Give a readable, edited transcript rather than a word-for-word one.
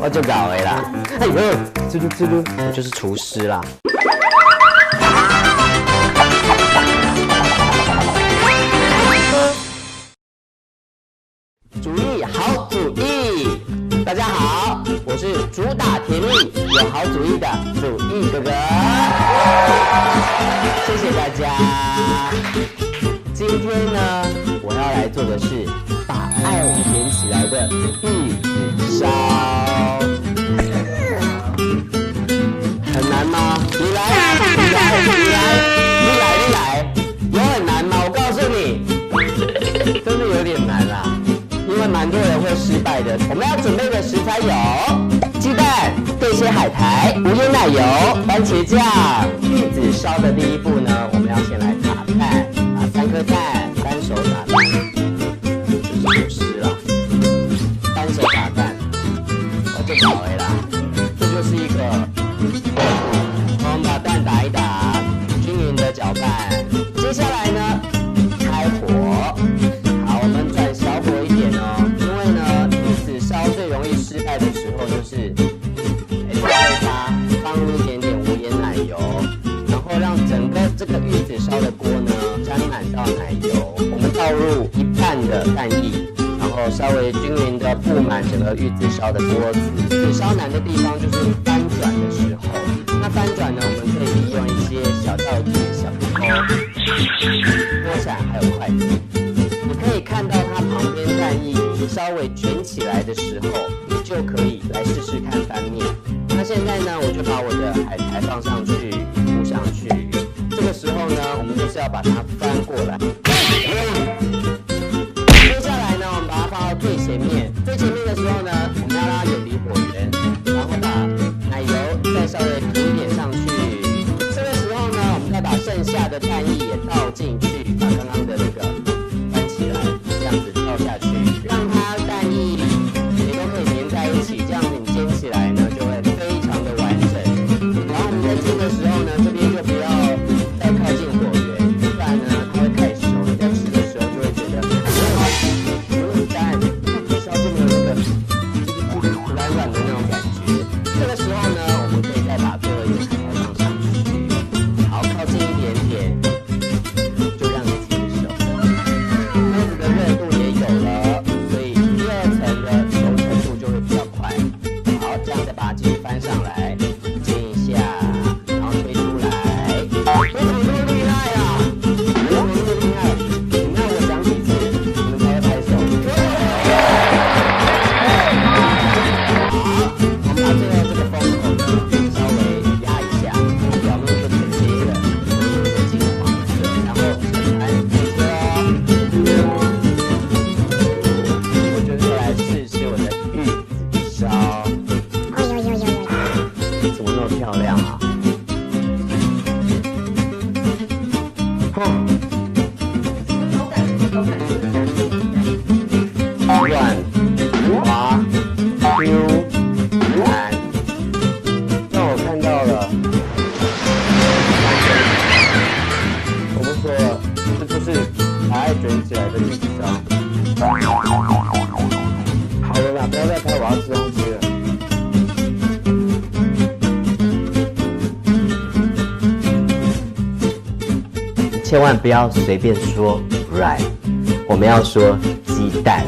我就搞了啦。哎呦，滋噜滋噜，我就是厨师啦。主意好主意，大家好，我是主打甜蜜有好主意的主意哥哥，谢谢大家。今天呢，我要来做的是把爱卷起来的玉子烧，很难吗？你来，有很难吗？我告诉你，真的有点难啦。因为蛮多人会失败的。我们要准备的食材有鸡蛋、对切海苔、无盐奶油、番茄酱。玉子烧的第一步呢，我们要先来打蛋，把3颗蛋单手打蛋，就是有湿了，单手打蛋，我就搞了啦。这就是一个我们把蛋打一打，均匀的搅拌。接下来呢，开火。好，我们转小火一点哦，因为呢，玉子烧最容易失败的时候就是放入一点点无盐奶油，然后让整个这个玉子烧的锅呢沾满到奶油。我们倒入1半的蛋液，然后稍微均匀的布满整个玉子烧的锅子。玉子烧难的地方就是翻转的时候，那翻转呢，我们可以利用一些小道具、小钩、锅铲还有筷子。你可以看到它旁边蛋液稍微卷起来的时候，你就可以来试试看翻面。那现在呢，我就把我的海苔放上去，铺上去。这个时候呢，我们就是要把它翻过来。接下来呢，我们把它放到最前面。最前面的时候呢，我们要让它远离火源，然后把奶油再稍微涂一点上去。这个时候呢，我们再把剩下的蛋液也倒进去，把刚刚的那个这样子倒下去，让它蛋液也都可以粘在一起，这样子你煎起来呢就会非常的完整。然后我们在煎的时候呢，这边就不要再靠近火源，不然呢它会太熟，你在吃的时候就会觉得有蛋烧就没有那个软软的那种感觉。这个时候呢，我们可以再把最后一个海苔放上去，好，靠近一点点。热度也有了，所以第2层的熟成度就会比较快。好，这样再把它继续翻上来，煎一下，然后推出来。为什么这么厉害啊？为什么这么厉害？你看我讲几次，你们才会拍手。好，我们把最后这个封口呢稍微压一下，表面就呈现一个金黄色，然后盛盘切哦。怎么那么漂亮啊？软滑 Q 弹，让我看到了。我不说了，这就是把爱卷起来的玉子烧。好了啦，不要再拍，我要吃东西了。千万不要随便说 right， 我们要说鸡蛋。